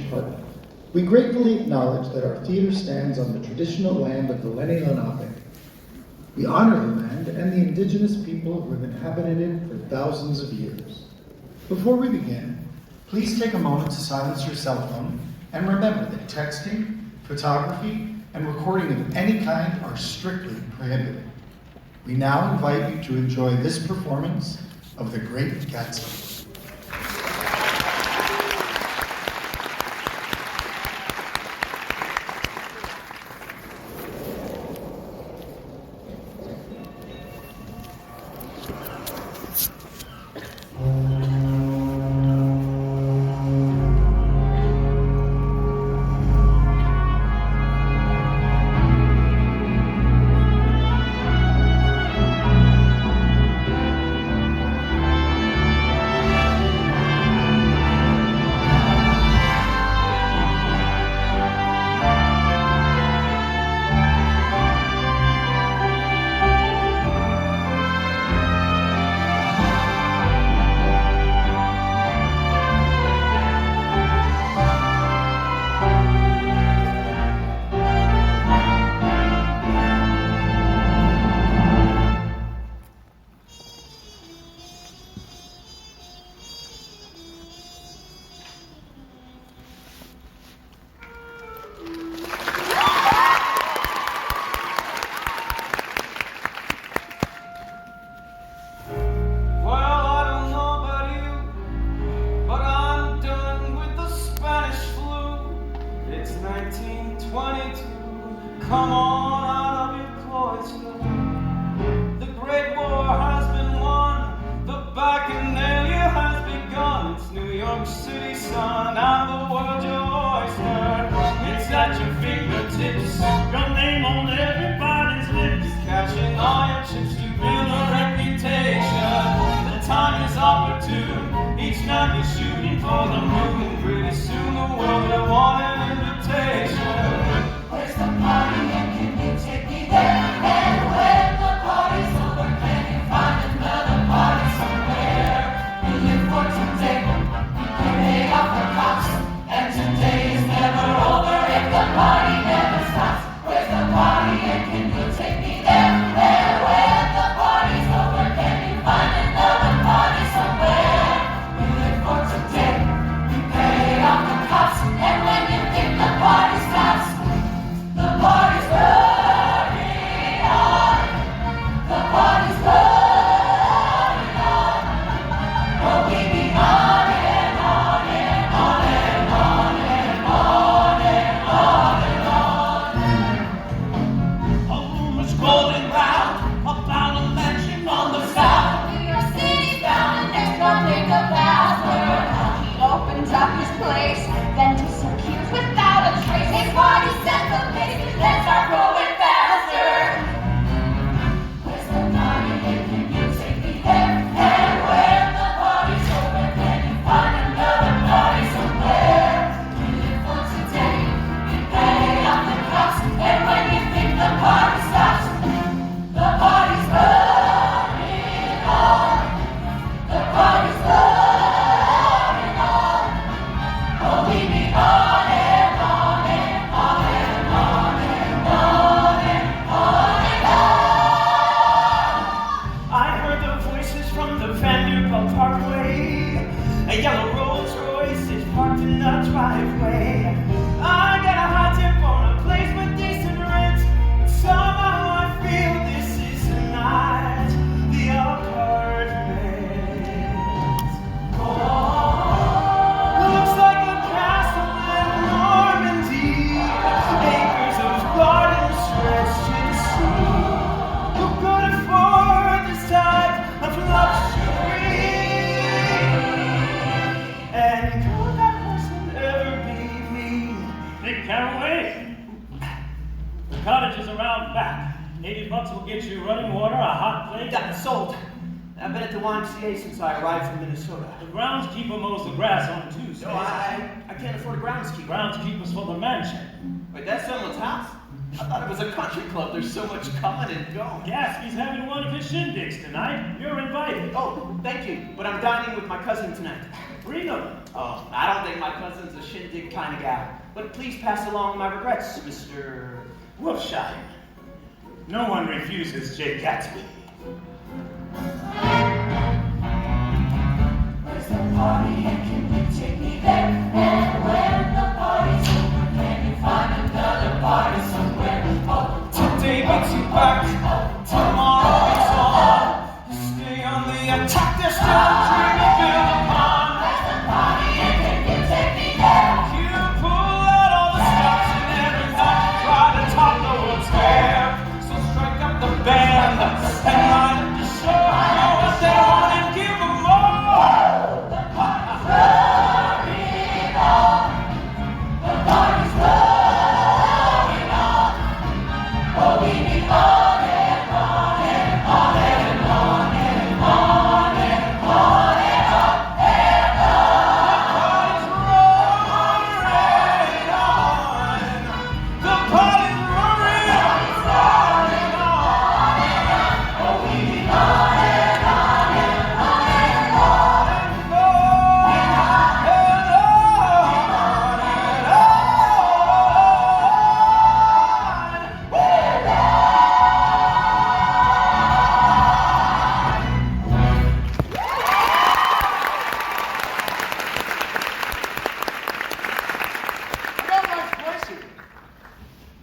Department. We gratefully acknowledge that our theater stands on the traditional land of the Lenni Lenape. We honor the land and the indigenous people who have inhabited it for thousands of years. Before we begin, please take a moment to silence your cell phone and remember that texting, photography, and recording of any kind are strictly prohibited. We now invite you to enjoy this performance of The Great Gatsby. Come on out of your cloister. The Great War has been won. The Bacchanalia has begun. It's New York City, son, and the world's your oyster. It's at your fingertips. Your name on everybody's lips. Cashing all your chips to build a reputation. The time is opportune. Each night you're shooting for the moon. Pretty soon the world will want an invitation. Where's the party and can you take me there? And when the party's over, can you find another party somewhere? We live for today, we pay off the cops, and today is never over if the party never stops. Where's the party and can you take me there? And when the party's over, can you find another party somewhere? We live for today, we pay off the cops, and when you think the party stops, the party's burning on. The party's burning on. Oh, we be on and on and on and on and on and on and on. A rumor's golden round about a mansion on the south. New York City's bound and there's nothing about her. He opens up his place, then disappears without a trace. His party set the pace, let's start going faster. Where's the party and can you take me there? And when the party's over, can you find another party somewhere? We live for today, we pay off the cops, and when you think the party stops, the party's burning on. The party's burning on. Oh, we be on and on and on and on and on and on and on. I heard the voices from the Vanderbilt Parkway. A yellow Rolls Royce is parked in the driveway. I got a hot tip on a place with decent rent, but somehow I feel this is not the apartment. Looks like a castle in Normandy. Acres of garden stretched to the sea. Who could afford this type of luxury? And could that person ever be me? Big Caraway. The cottage is around back. $80 will get you running water, a hot plate. Got it sold. I've been at the YMCA since I arrived from Minnesota. The groundskeeper mows the grass on Tuesdays. No, I can't afford a groundskeeper. Groundskeeper's for the mansion. Wait, that's someone's house? I thought it was a country club. There's so much coming and going. Gatsby's having one of his shindigs tonight. You're invited. Oh, thank you. But I'm dining with my cousin tonight. Bring them. Oh, I don't think my cousin's a shindig kind of guy. But please pass along my regrets, Mr. Wolfsheim. No one refuses Jake Gatsby. Where's the party and can you take me there? And when the party's over, can you find another party somewhere? Oh, Today beats you back, tomorrow beats on. Stay on the attack, there's still a dream to build upon. where's the party and can you take me there? You pull out all the stops and every night you try to top the world's fair. So strike up the band and line up the show. Know what they want and give them more. The party's roaring on. The party's roaring on. Oh, we need on and on and on and on and on and on and on and on. The party's roaring on. Oh, we need on and on and on and on. I got a nice place here.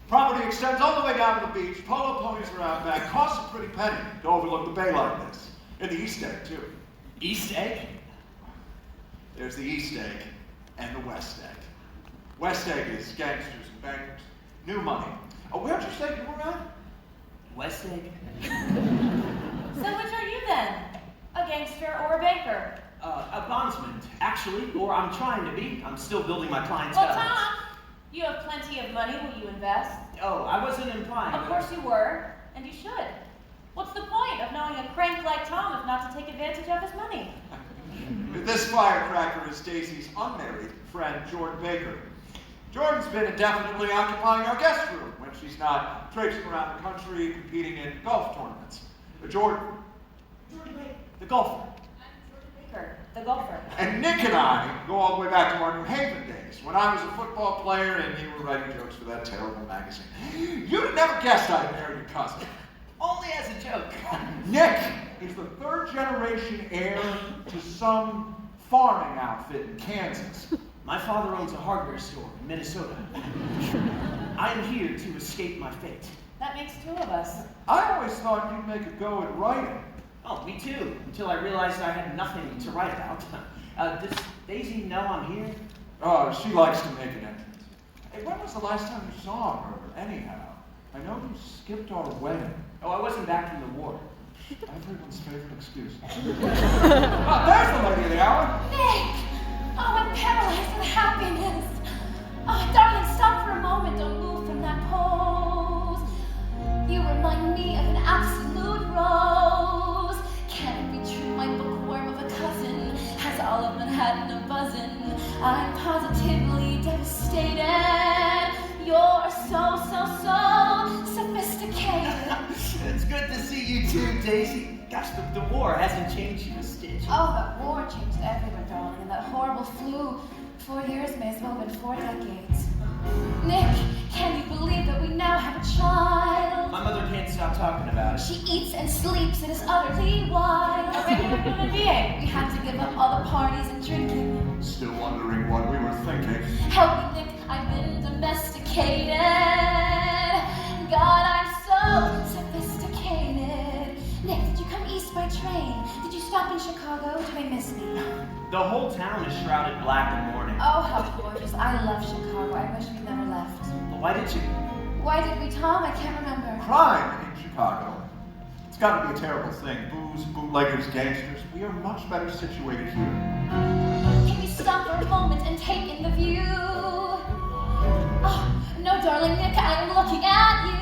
Property extends all the way down to the beach. Polo ponies are out back. Costs a pretty penny to overlook the bay like this. And the East Egg, too. East Egg? There's the East Egg and the West Egg. West Egg is gangsters and bankers. New money. Oh, where'd you say you were at? West Egg? So which are you then? A gangster or a banker? A bondsman, actually, or I'm trying to be. I'm still building my clientele. Well, Tom, you have plenty of money. Will you invest? Oh, I wasn't implying. Of course you were, and you should. What's the point of knowing a crank like Tom if not to take advantage of his money? This firecracker is Daisy's unmarried friend, Jordan Baker. Jordan's been indefinitely occupying our guest room when she's not traipsing around the country competing in golf tournaments. Jordan Baker, the golfer. Baker, the golfer. And Nick and I go all the way back to our New Haven days, when I was a football player and you were writing jokes for that terrible magazine. You'd have never guessed I'd married your cousin. Only as a joke. Nick is the third generation heir to some farming outfit in Kansas. My father owns a hardware store in Minnesota. I am here to escape my fate. That makes two of us. I always thought you'd make a go at writing. Oh, me too, until I realized I had nothing to write about. Does Daisy know I'm here? Oh, she likes to make an entrance. Hey, when was the last time you saw her, anyhow? I know you skipped our wedding. Oh, I wasn't back from the war. Everyone's favorite excuse. Oh, there's the lady of the hour. Nick! Oh, I'm paralyzed with happiness. Oh, darling, stop for a moment. Don't move from that pose. You remind me of an absolute rose. Can it be true my bookworm of a cousin has all of Manhattan a buzzin'? I'm positively devastated. You're so sophisticated. It's good to see you too, Daisy. Gosh, the war hasn't changed you a stitch. Oh, that war changed everyone, darling, and that horrible flu. 4 years may as well have been 4 decades. Nick, can you believe that we now have a child? My mother can't stop talking about it. She eats and sleeps and is utterly wild. A regular human being. We had to give up all the parties and drinking. Still wondering what we were thinking. Help me, Nick, I've been domesticated. God, I'm so sophisticated. Nick, did you come east by train? Did you stop in Chicago? Do they miss me? The whole town is shrouded black in mourning. Oh, how gorgeous. I love Chicago. I wish we'd never left. But why did you? Why did we, Tom? I can't remember. Crime in Chicago. It's got to be a terrible thing. Booze, bootleggers, gangsters. We are much better situated here. Can we stop for a moment and take in the view? Oh, no, darling Nick, I am looking at you.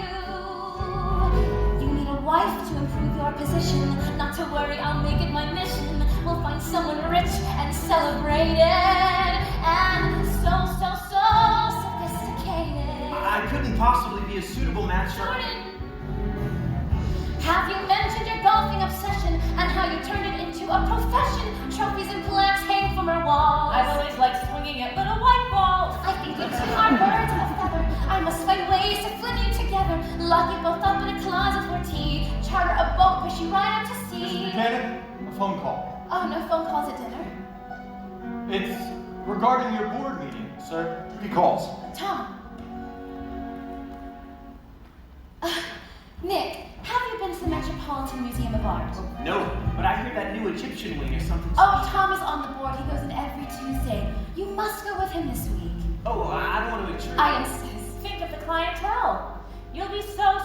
You need a wife to improve your position. Not to worry, I'll make it my mission. We'll find someone rich and celebrated. And so sophisticated. I couldn't possibly be a suitable match for... Jordan, have you mentioned your golfing obsession and how you turned it into a what profession? Trophies and plaques hang from our walls. I've always liked swinging at little white balls. I think you two are birds of a feather. I must find ways to fling you together. Lock you both up in a closet for tea. Charter a boat, push you right out to sea. Mr. Buchanan, a phone call. Oh, no phone calls at dinner? It's regarding your board meeting, sir. He calls. Tom. Nick, have you been to the Metropolitan Museum of Art? No, but I hear that new Egyptian wing is something. Oh, Tom is on the board. He goes in every Tuesday. You must go with him this week. Oh, I don't want to intrude. I insist. Think of the clientele. You'll be so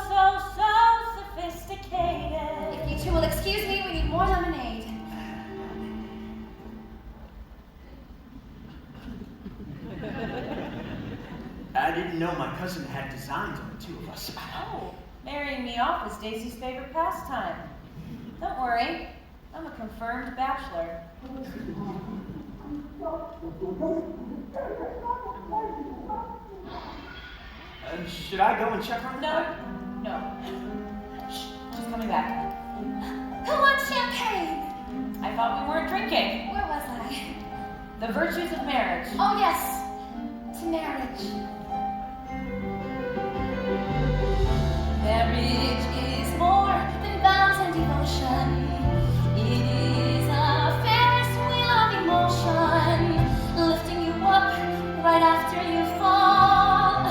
sophisticated. If you two will excuse me, we need more lemonade. I didn't know my cousin had designs on the two of us. Oh, marrying me off is Daisy's favorite pastime. Don't worry, I'm a confirmed bachelor. Should I go and check on her? No. Shh, she's coming back. Who wants champagne? I thought we weren't drinking. Where was I? The virtues of marriage. Oh, yes. To marriage. Marriage is more than vows and devotion. It is a Ferris wheel of emotion, lifting you up right after you fall.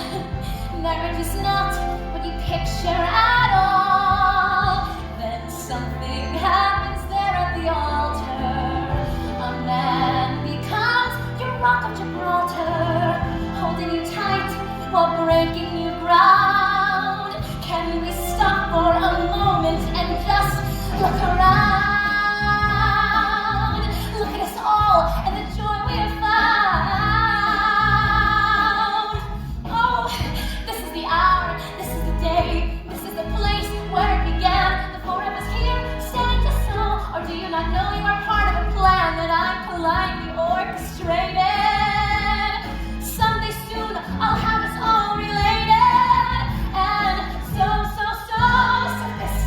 Marriage is not what you picture at all. Then something happens there at the altar. A man becomes your rock of Gibraltar, holding you tight while breaking you ground. Can we stop for a moment and just look around? Look at us all and the joy we have found. Oh, this is the hour, this is the day, this is the place where it began. The four of us here standing just so. Or do you not know you are part of a plan that I politely orchestrated? Someday soon I'll have us all related.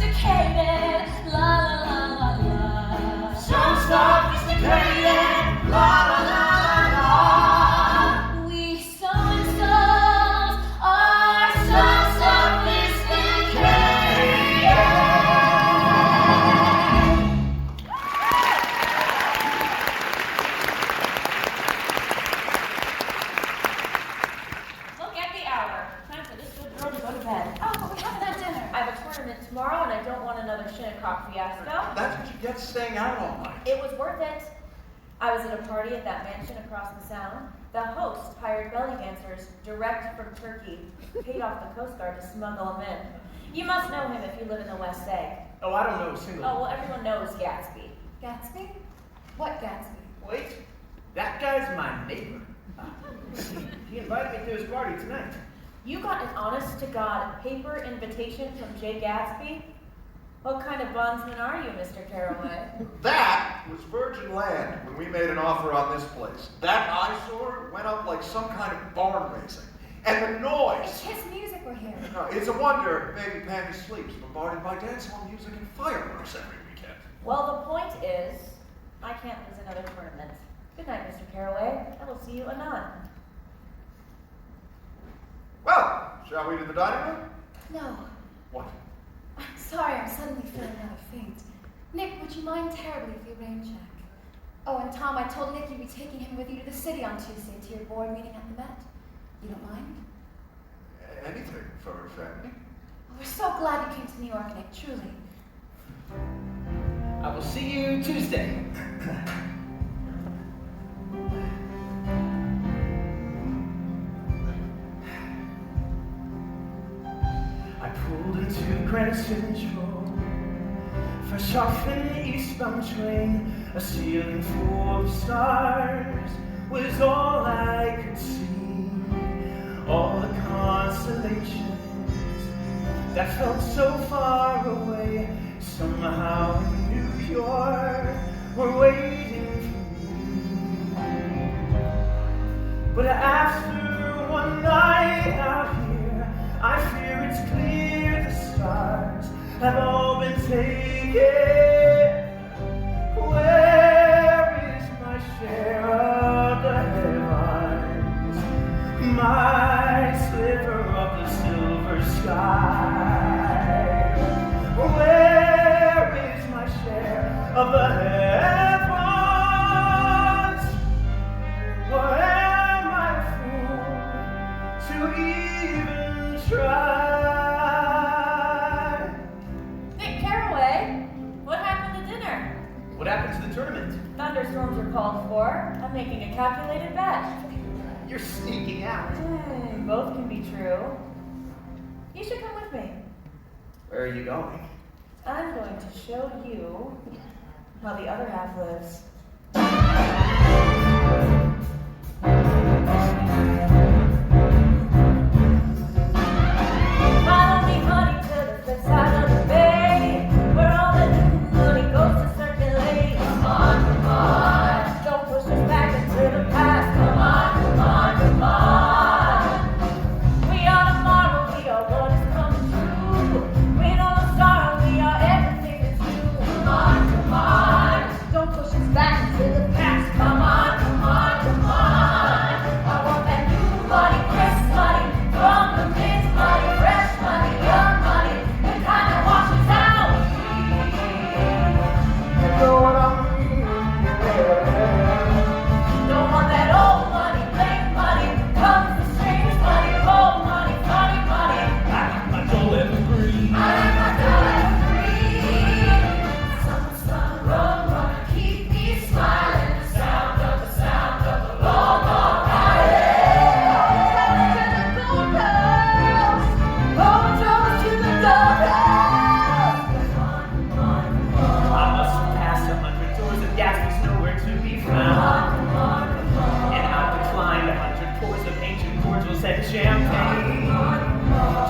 Sophisticated, la la la la la. So sophisticated, la la la la la. We so-and-sos are so sophisticated. Look at the hour. Time for this good girl to go to bed. Oh, but we haven't had dinner. I have a tournament tomorrow and I don't want another Shinnecock fiasco. That's what you get staying out all night. It was worth it. I was at a party at that mansion across the Sound. The host hired belly dancers direct from Turkey, paid off the Coast Guard to smuggle them in. You must know him if you live in the West Egg. Oh, I don't know a single. Oh, well, everyone knows Gatsby. Gatsby? What Gatsby? Wait, that guy's my neighbor. He invited me to his party tonight. You got an honest-to-God paper invitation from Jay Gatsby? What kind of bondsman are you, Mr. Caraway? That was virgin land when we made an offer on this place. That eyesore went up like some kind of barn raising. And the It's noise. his music we're hearing. It's a wonder baby Pammy sleeps, bombarded by dancehall music and fireworks every weekend. Well, the point is, I can't lose another tournament. Good night, Mr. Caraway. I will see you anon. Well, shall we to the dining room? No. What? I'm sorry, I'm suddenly feeling rather faint. Nick, would you mind terribly if you rain check? Oh, and Tom, I told Nick you'd be taking him with you to the city on Tuesday to your board meeting at the Met. You don't mind? Anything for a family. We're so glad you came to New York, Nick, truly. I will see you Tuesday. I pulled into Grand Central, fresh off an eastbound train. A ceiling full of stars was all I could see. All the constellations that felt so far away, somehow in New York were waiting for me. But after one night out here, I fear it's clear the stars have all been taken away. sliver of the silver sky. Where is my share of the heavens? Or am I a fool to even try? Hey, Caraway, what happened to dinner? What happened to the tournament? Thunderstorms are called for. I'm making a calculated bet. You're sneaking out. Both can be true. You should come with me. Where are you going? I'm going to show you how the other half lives. Follow me, honey, to the flip side of the bay, where all the new money goes to circulate. Come on, come on. Don't push us back into the past. Come on, come on, come on. We are tomorrow, we are what is coming true. We know the star, we are everything that's you. Come on, come on. Don't push us back into the past. Come on, come on, come on. I want that new money, crisp money, from the mint money, fresh money, young money, the kind that washes out. You know what I mean? Don't want that old money, blank money, comes the strange money, old money, funny money. I like my dough evergreen. I like my dough evergreen. Sun, run, run, keep me smiling. The sound of the long, long island. To the gold girls, hold yours to the gold girls. Come on, come on, come on. I must have passed 100 doors of Gatsby's nowhere to be found. And I've declined 100 pours of ancient cordials and champagne.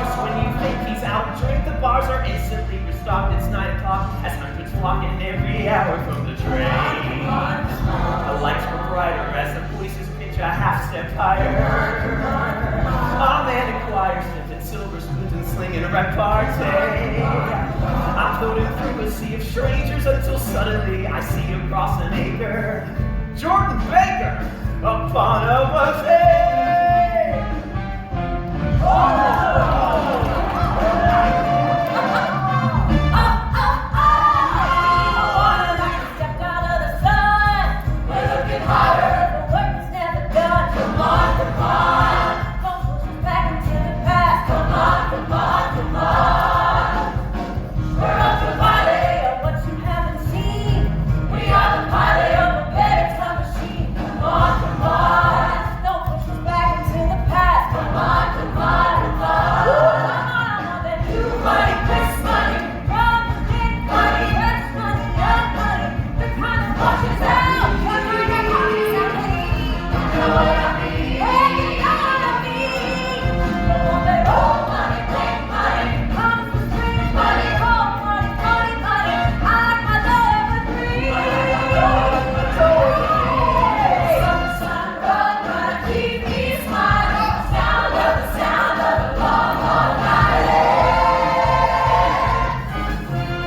Just when you think he's out, drink the bars are instantly restocked. It's 9 o'clock as hundreds flock in every hour from the train. The lights were brighter as the voices pitch a half step higher. A man in choir sniffing silver spoons and slinging repartee. I'm floating through a sea of strangers until suddenly I see across an acre Jordan Baker upon a buffet. Stepped out of the sun. We're looking hotter. The work is never done. Come on, come on. Don't push us back into the past. Come on, come on, come on. We're up the pilot of what you haven't seen. We are the pilot of a better time machine. Come on, come on. Don't push us back into the past. Come on, come on, come on. That new money, crisp money, from the big money, fresh money, young money, the kind that washes out. You know what I mean? Hey, you know what I mean? Don't want that old money, blank money, comes the strange money, old money, funny money. I like my dough evergreen. Sun, run, run, keep me smiling. Sound of the long, long island.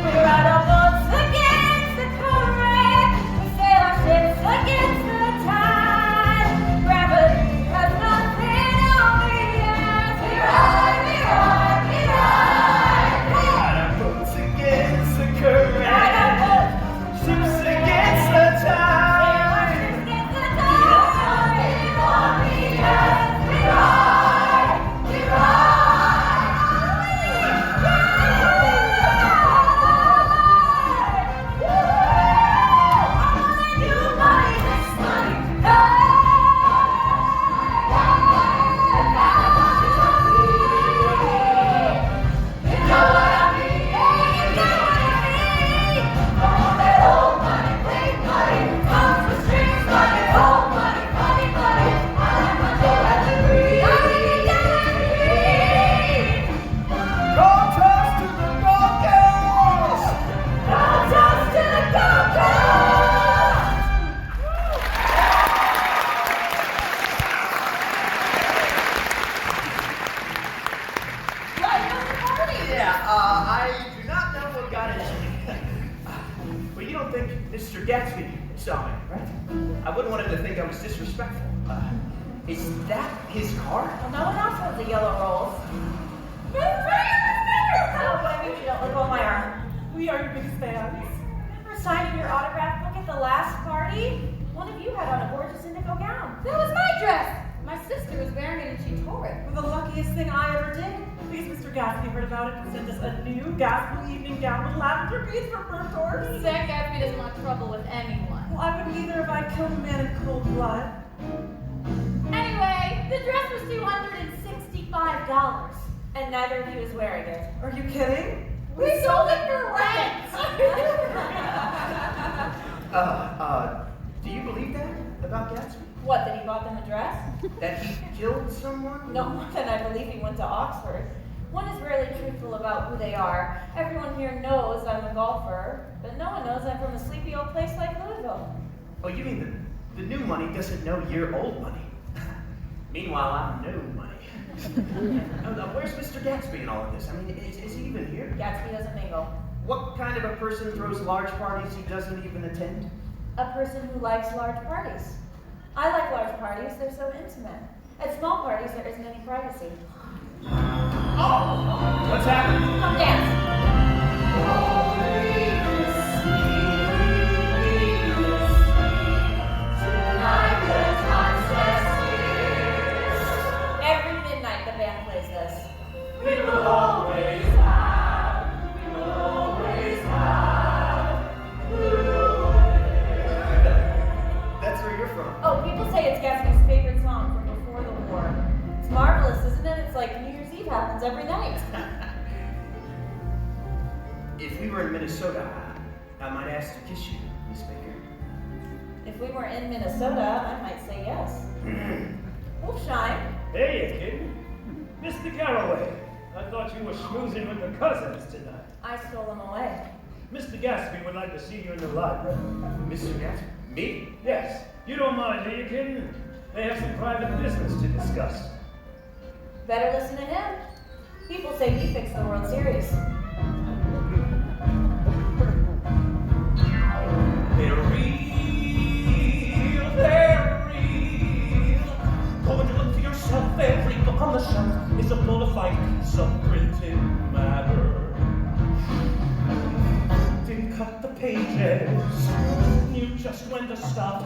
We ride our boats against the current. We sail our ships against the tide. Gravity has nothing on me as we ride, we ride, we ride. Ride our boats against the current. Ride our boats Ships against the tide. against the tide. Nothing on me as we ride, we ride. New money, this money, you know what I mean? You know what I mean? Don't want that old money, big money, comes with strings money, old money, funny money. I like my dough evergreen. I like my dough evergreen. Go toast to the gold girls. Gold toast to the gold girls. Right, what's the party? Yeah, I do not know what got into me. But you don't think Mr. Gatsby saw me, right? I wouldn't want him to think I was disrespectful. Is that his car? Well, no one else has the yellow rolls. Oh, baby, you don't let go of my arm. We are your biggest fans. Remember signing your autograph book at the last party? One of you had on a gorgeous indigo gown. That was my dress. My sister was wearing it and she tore it. The luckiest thing I ever did. Please, Mr. Gatsby heard about it and sent us a new Gatsby evening gown with lavender beads for burnt doors. Zach Gatsby doesn't want trouble with anyone. Well, I wouldn't either if I killed a man in cold blood. Anyway, the dress was $265. And neither of you is wearing it. Are you kidding? We sold it for rent. Do you believe that about Gatsby? What, that he bought them a dress? That he killed someone? No more than I believe he went to Oxford. One is rarely truthful about who they are. Everyone here knows I'm a golfer, but no one knows I'm from a sleepy old place like Louisville. Oh, you mean the new money doesn't know your old money? Meanwhile, I'm new money. Where's Mr. Gatsby in all of this? I mean, is he even here? Gatsby doesn't mingle. What kind of a person throws large parties he doesn't even attend? A person who likes large parties. I like large parties, they're so intimate. At small parties, there isn't any privacy. Oh! What's happening? Come dance. Every midnight the band plays this. We will always have, we will always have. That's where you're from. Oh, people say it's Gatsby's favorite song from before the war. It's marvelous, isn't it? It's like New Year's Eve happens every night. If we were in Minnesota, I might ask to kiss you, Miss Baker. If we were in Minnesota, I might say yes. Wolfshine. Hey, you kid. Mr. Garraway, I thought you were schmoozing with the cousins tonight. I stole them away. Mr. Gatsby would like to see you in the library. Mr. Gatsby? Me? Yes, you don't mind, do you, kid? They have some private business to discuss. Better listen to him. People say he fixed the World Series. They're real, they're real. Go and look for yourself. Every book on the shelf is a bona fide piece of printed matter. Didn't cut the pages, knew just when to stop.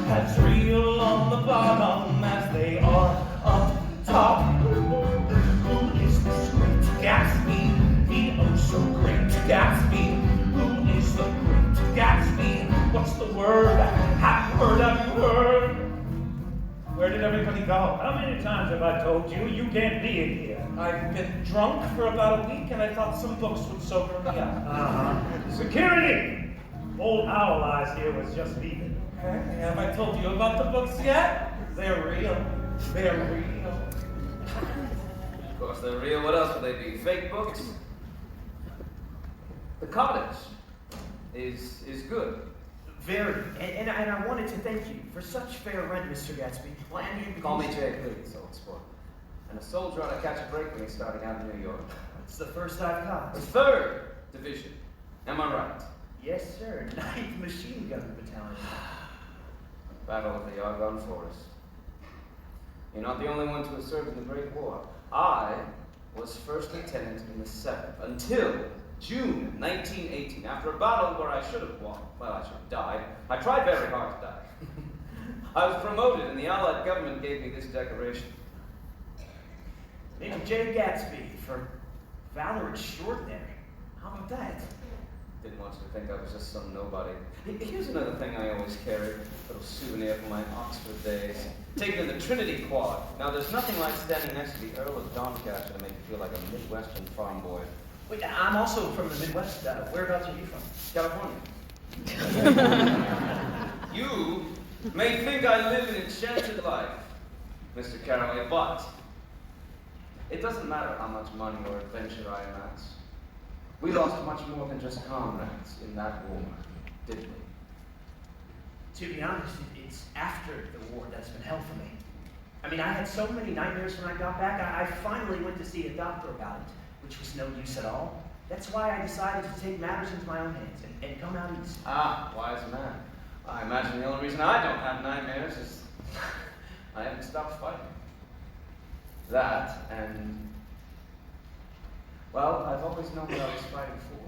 As real on the bottom as they are up top. Who is this great Gatsby? The oh so great Gatsby. Who is the great Gatsby? What's the word? Have you heard? Have you heard? Where did everybody go? How many times have I told you you can't be in here? I've been drunk for about a week and I thought some books would sober me up. Security! Old Owl Eyes here was just leaving. Okay, have I told you about the books yet? They're real. They're real. Of course they're real. What else would they be? Fake books? The cottage is good. Very. And I wanted to thank you for such fair rent, Mr. Gatsby. Well, and you Call me Jay, please, old sport. And a soldier ought to catch a break when he's starting out in New York. It's the first I've caught. The 3rd Division. Am I right? Yes, sir. 9th Machine Gun Battalion. Battle of the Argonne Forest. You're not the only one to have served in the Great War. I was first lieutenant in the 7th until June 1918. After a battle where I should have won, well, I should have died. I tried very hard to die. I was promoted, and the Allied government gave me this decoration. Major J. Gatsby for valor extraordinary. How about that? Didn't want you to think I was just some nobody. Here's another thing I always carry, a little souvenir from my Oxford days. Taken in the Trinity Quad. Now, there's nothing like standing next to the Earl of Doncaster to make you feel like a Midwestern farm boy. Wait, I'm also from the Midwest. Whereabouts are you from? California. You may think I live an enchanted life, Mr. Carraway, but it doesn't matter how much money or adventure I amass. We lost much more than just comrades in that war, didn't we? To be honest, it's after the war that's been hell for me. I mean, I had so many nightmares when I got back, I finally went to see a doctor about it, which was no use at all. That's why I decided to take matters into my own hands and come out east. Ah, wise man. I imagine the only reason I don't have nightmares is I haven't stopped fighting. That and, well, I've always known what I was fighting for.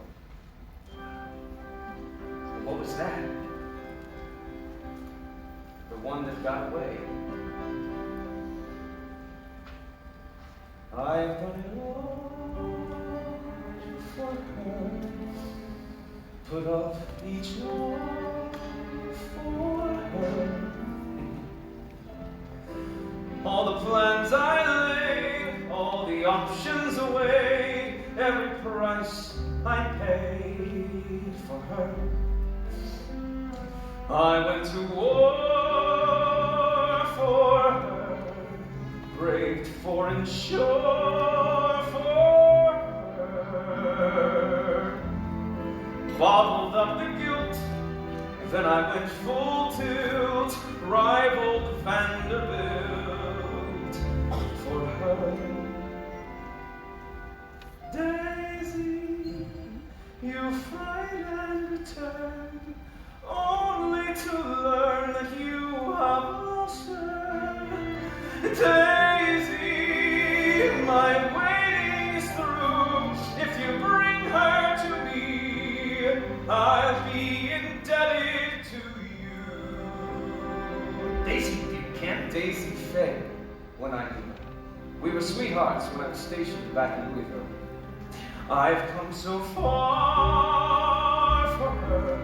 What was that? The one that got away. I've done it all for her. Put off each one for her. All the plans I laid, all the options away, every price I paid for her. I went to war for her, braved for and sure for her. Bottled up the guilt, then I went full tilt, rivaled Vanderbilt for her. Daisy, you fight and return, only to learn that you have lost her. Daisy, my waiting is through. If you bring her to me, I'll be indebted to you. Daisy, you can't. Daisy Faye, when I knew her. We were sweethearts when I was stationed back in Louisville. I've come so far for her,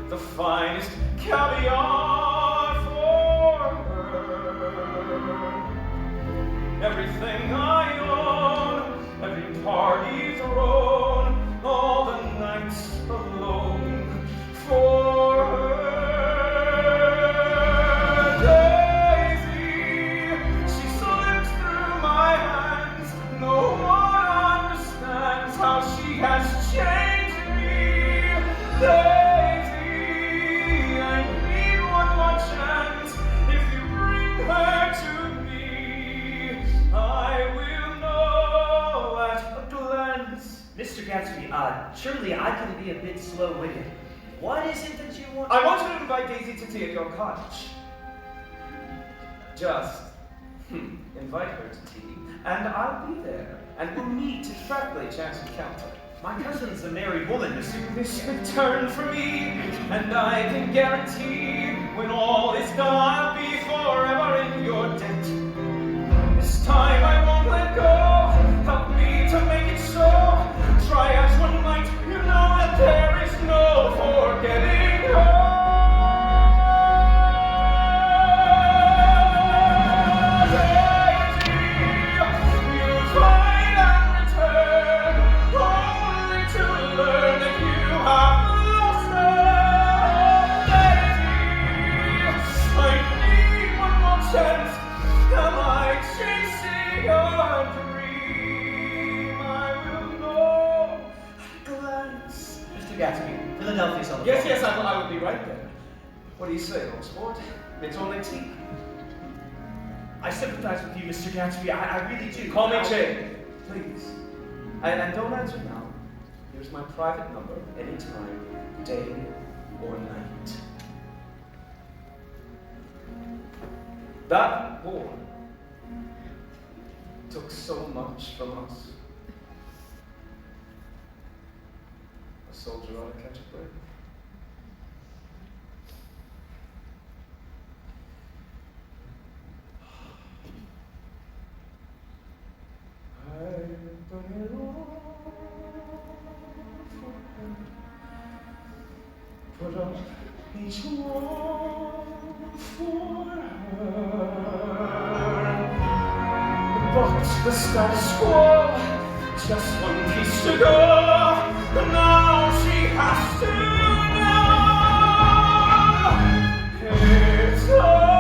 the finest caviar for her. Everything I own, every party thrown, all the nights alone for her. Daisy, she slips through my hands, no one understands how she has changed me. Daisy, I need one more chance. If you bring her to me, I will know at a glance. Mr. Gatsby, surely I can be a bit slow-witted. What is it that you want? I want you to invite Daisy to tea at your cottage. Just invite her to tea, and I'll be there, and we'll meet at Fairplay Chance Encounter. My cousin's a married woman, Mr. This return for me, and I can guarantee when all is done, I'll be forever in your debt. This time I won't let go. Help me to make it so. Try as one might, you know that there is no forgetting her. Gatsby, Philadelphia's on the Yes, phone. yes, I will be right there. What do you say, old sport? It's only tea. I sympathize with you, Mr. Gatsby. I really do. Call me Jay, please. And don't answer now. Here's my private number, anytime, day or night. That war took so much from us. A soldier ought to catch a break. I've done it all for her. Put up each one for her. But the status quo, just one piece to go. Now she has to know it's over.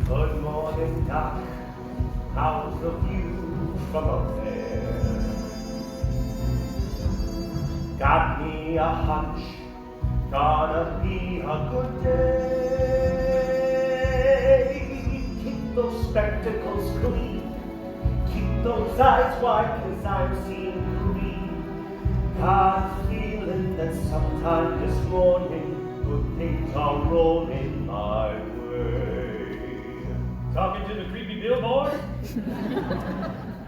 Good morning. hunch, gonna be a good day. Keep those spectacles clean, keep those eyes wide, 'cause I'm seeing green. Got a feeling that sometime this morning, good things are rolling my way. Talking to the creepy billboard?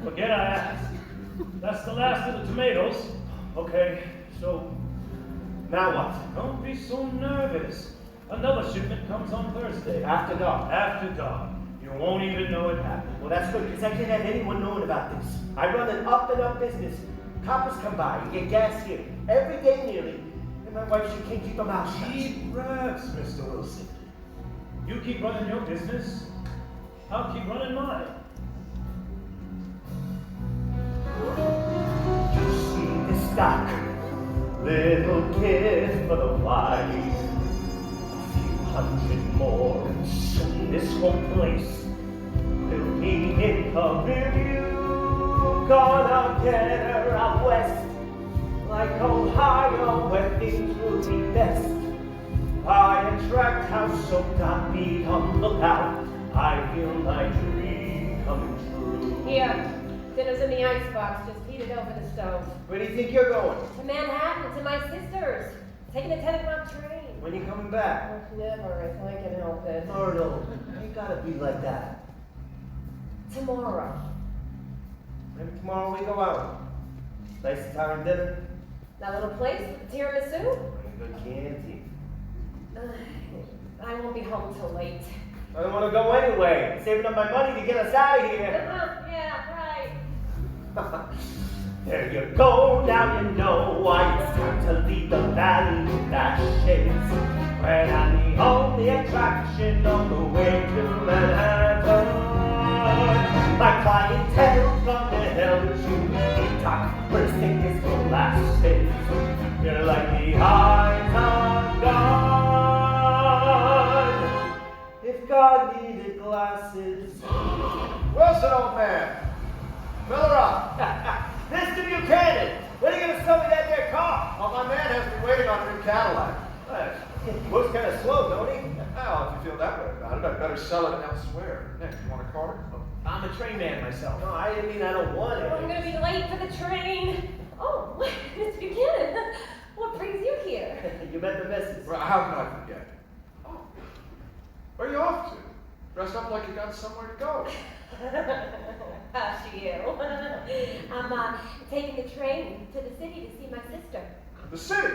Forget I asked. That's the last of the tomatoes. Okay, so now what? Don't be so nervous. Another shipment comes on Thursday. After dark. After dark. You won't even know it happened. Well, that's good, because I can't have anyone knowing about this. I run an up-and-up business. Coppers come by and get gas here every day nearly. And my wife, she can't keep her mouth shut. Keep reps, Mr. Wilson. You keep running your business, I'll keep running mine. You see the stock, little kid for the wife. A few hundred more, and soon this whole place will be in her review. Gonna get her out west, like Ohio, where things will be best. Buy a tract house, so God be on the lookout. I feel my dream coming true. Here, dinner's in the icebox. Just heat it over the stove. Where do you think you're going? To Manhattan, to my sister's. Taking the 10 o'clock train. When you coming back? Never, if I can help it. Myrtle, you gotta be like that. Tomorrow. Maybe tomorrow we go out. Nice Italian dinner. That little place with the tiramisu? And good candy. I won't be home till late. I don't want to go anyway. I'm saving up my money to get us out of here. Yeah, right. There you go, now you know why it's time to leave the valley with ashes. When I'm the only attraction on the way to Manhattan. My clientele from the hell to TikTok, first thing is glasses. You're like the eyes of God. If God needed glasses. Wilson, old man. Fill her up. Mr. Buchanan, when are you going to sell me that there car? Well, my man has been waiting on a new Cadillac. He works kind of slow, don't he? Well, if you feel that way about it, I'd better sell it elsewhere. Nick, you want a car? I'm a train man myself. No, I didn't mean I don't want it. Oh, I'm gonna be late for the train. Oh, Mr. Buchanan, what brings you here? You met the missus. Well, how can I forget? Oh, where are you off to? Dressed up like you got somewhere to go. Hush you. I'm taking the train to the city to see my sister. The city?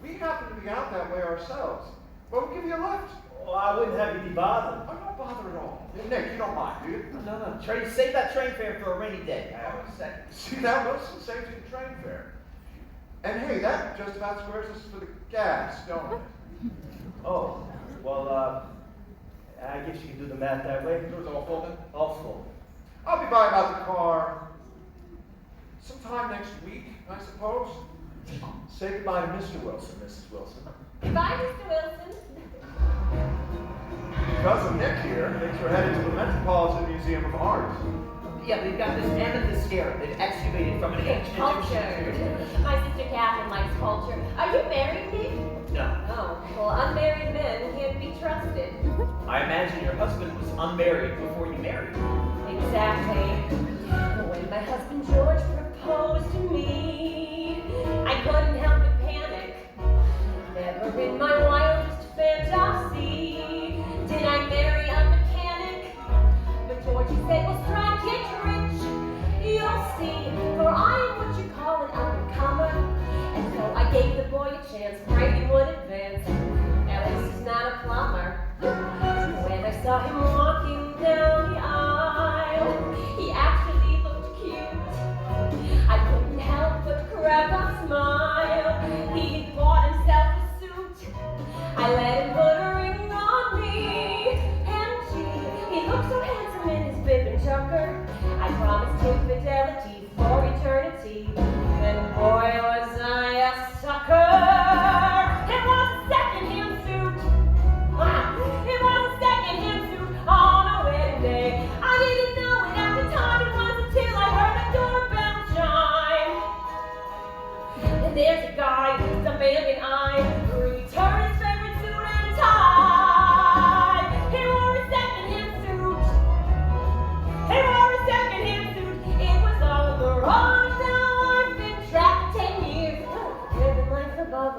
We happen to be out that way ourselves. Well, we'll give you a lift. Well, I wouldn't have you be bothered. I'm not bothered at all. Nick, you don't mind, do you? No. Save that train fare for a rainy day. I always say. See that, Wilson? Saves you the train fare. And hey, that just about squares us for the gas, don't it? Oh, well, I guess you can do the math that way. It was all full then? All full. I'll be by about the car sometime next week, I suppose. Say goodbye to Mr. Wilson, Mrs. Wilson. Goodbye, Mr. Wilson. Cousin Nick here thinks we're headed to the Metropolitan Museum of Art. Yeah, they've got this amethyst scarab they've excavated from an ancient Cultured. My sister Catherine likes culture. Are you married, Nick? No. Oh, well, unmarried men can't be trusted. I imagine your husband was unmarried before you married. Exactly. When my husband George proposed to me, I couldn't help but panic. Never in my wildest fantasy did I marry a mechanic. But George, he said, well, strike it rich. You'll see, for I am what you call an up-and-comer. And so I gave the boy a chance, prayed he would advance. At least he's not a plumber. When I saw him walking down the aisle, he actually looked cute. I couldn't help but crack a smile. He had bought himself a suit. I let him put a ring on me. And gee, he looked so handsome in his bib and choker. I promised him fidelity for eternity. And boy, was I a sucker. And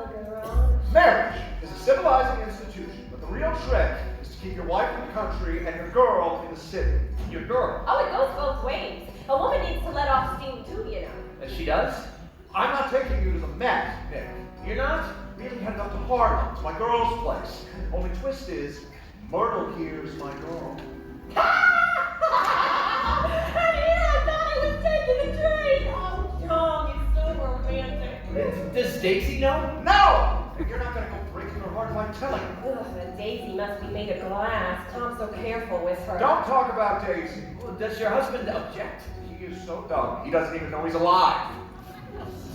a garage. Marriage is a civilizing institution, but the real trick is to keep your wife in the country and your girl in the city. Your girl. Oh, it goes both ways. A woman needs to let off steam too, you know. And she does? I'm not taking you to the Met, Nick. You're not? We haven't headed up to Harlem. It's my girl's place. Only twist is, Myrtle here's my girl. Honey, I thought I was taking the train. Oh, Tom, you're so romantic. Does Daisy know? No! And you're not gonna go breaking her heart by telling her. Ugh, and Daisy must be made of glass. Tom's so careful with her. Don't talk about Daisy. Well, does your husband object? He is so dumb, he doesn't even know he's alive.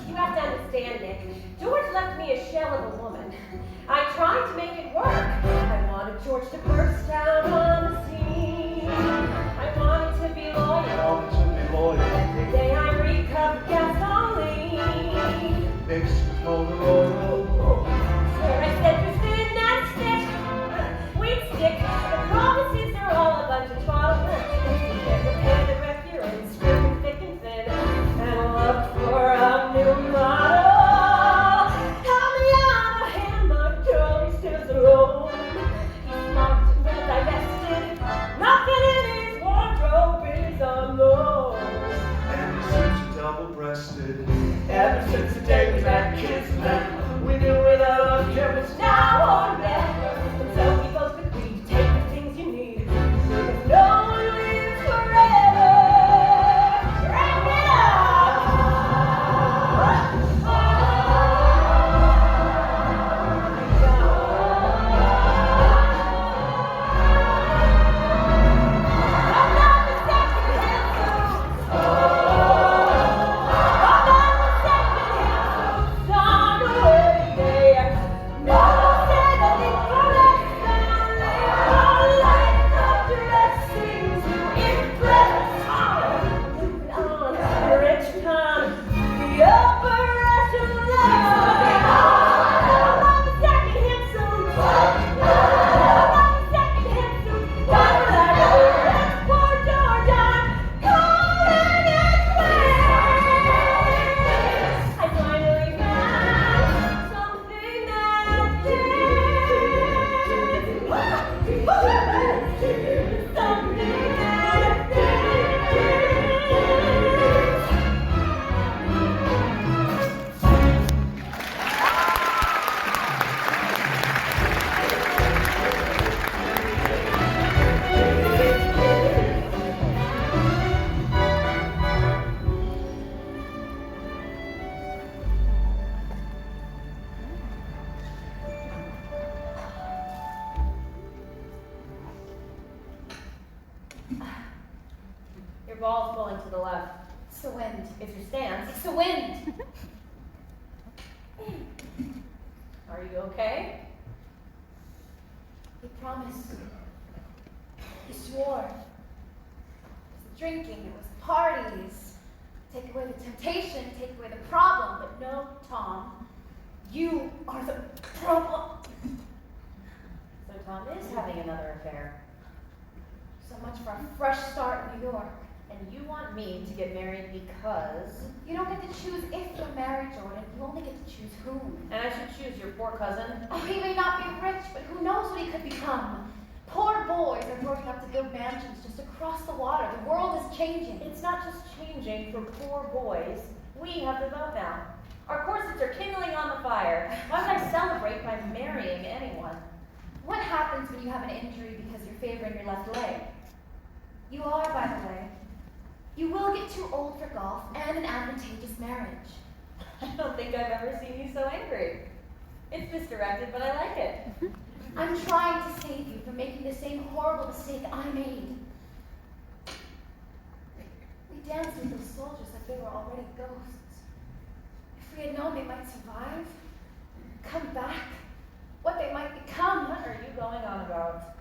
You have to understand, Nick. George left me a shell of a woman. I tried to make it work. I wanted George to burst out on the scene. I wanted to be loyal. Every day I recovered gasoline. Mixed with motor oil. Sir, I said you thin that stick. We'd stick. The promises are all a bunch of twaddle. Never pay the rep you're in, stripping thick and thin. And look for a new model. Tell me I'm a hand, my girl, he's still alone. He's smart and well divested. Nothing in his wardrobe is unknown. And he suits you double-breasted. Ever since the day we met, kismet, we knew without our care was Now or never. And so we both agreed to take the things you need. Because no one lives forever. Wrap it up! Your ball's pulling to the left. It's the wind. It's your stance. It's the wind. Are you okay? He promised. He swore. It was drinking, it was parties. Take away the temptation, take away the problem. But no, Tom, you are the problem. So Tom is having another affair. So much for a fresh start in New York. And you want me to get married because... You don't get to choose if you're married, Jordan. You only get to choose whom. And I should choose your poor cousin? Oh, he may not be rich, but who knows what he could become. Poor boys are growing up to build mansions just across the water. The world is changing. It's not just changing for poor boys. We have the vote now. Our corsets are kindling on the fire. Why would I celebrate by marrying anyone? What happens when you have an injury because you're favoring your left leg? You are, by the way. You will get too old for golf and an advantageous marriage. I don't think I've ever seen you so angry. It's misdirected, but I like it. I'm trying to save you from making the same horrible mistake I made. We danced with those soldiers like they were already ghosts. If we had known they might survive, come back, what they might become. What are you going on about?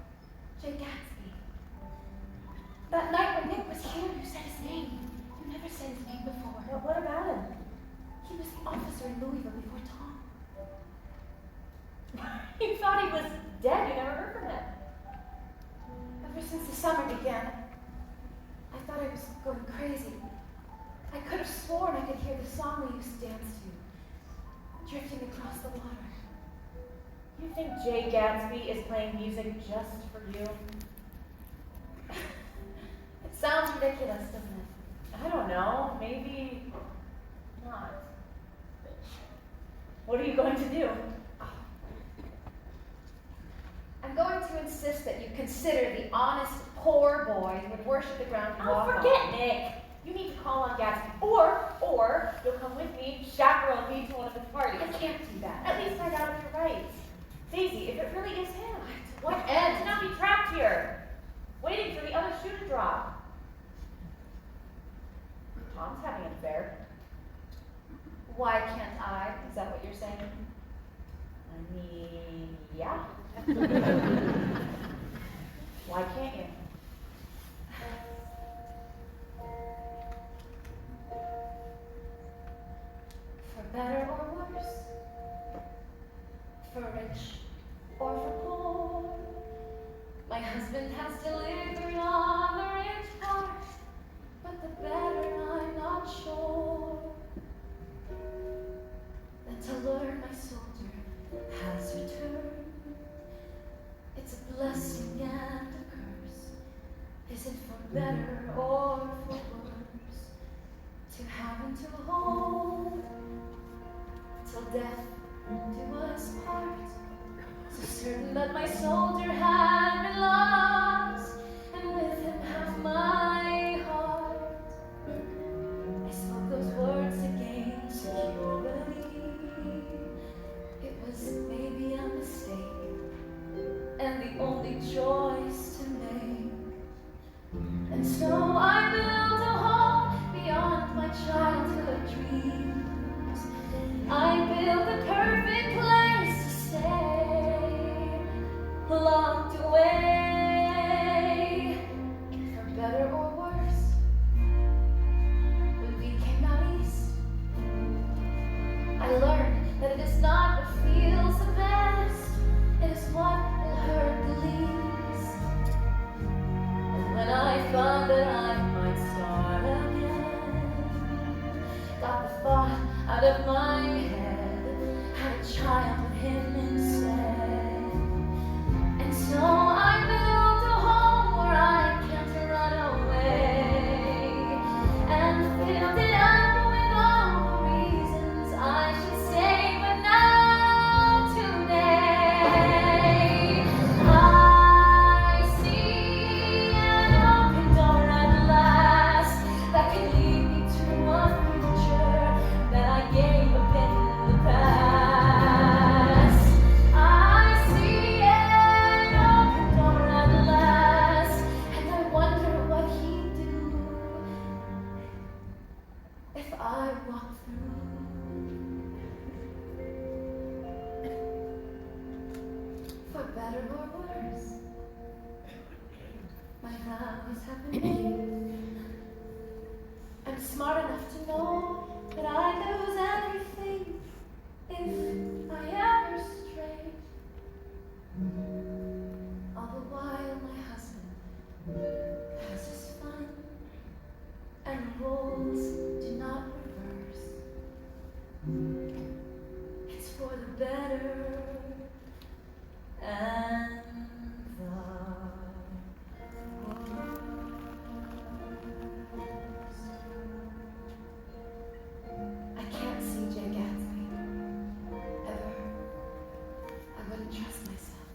Jay Gatsby. That night when Nick was here, you said his name. You never said his name before. But what about him? He was the officer in Louisville before Tom. You thought he was dead. You never heard from him. Ever since the summer began, I thought I was going crazy. I could have sworn I could hear the song we used to dance to. drifting across the water. You think Jay Gatsby is playing music just for you? It sounds ridiculous, doesn't it? I don't know. Maybe not. What are you going to do? I'm going to insist that you consider the honest, poor boy who would worship the ground you walk on. Forget Nick. You need to call on Gatsby. Or you'll come with me, chaperone me to one of the parties. I can't do that. At least find out if you're right. Daisy, if it really is him. What To end? not be trapped here, waiting for the other shoe to drop. Tom's having an affair. Why can't I? Is that what you're saying? I mean, yeah. Why can't you? For better or worse, for rich or for poor, my husband has delivered on the rich part, but the better I'm not sure. Then to learn my soldier has returned, it's a blessing and a curse. Is it for better or for worse to have and to hold till death do us part? So certain that my soldier had been lost, and with him half my heart. I spoke those words to gain security. It was maybe a mistake, and the only choice to make. And so I built a home beyond my childhood dreams. I built the perfect place to stay, locked away. For better or worse, when we came out east, I learned that it is not what feels the best, it is what will hurt the least. And when I thought that I might start again, got the thought out of my head, had a child with him instead. And so I built a home where I can't run away, and filled it up with all the reasons I should stay. But now today I see an open door at last that can lead me to a future that I gave up in the past. I see an open door at last, and I wonder what he'd do if I walk through. For better or worse, my vows have been made. I'm smart enough to know that I lose everything if I ever stray. All the while my husband has his fun, and roles do not reverse. It's for the better and the worse. I can't see Jay Gatsby. Ever. I wouldn't trust myself.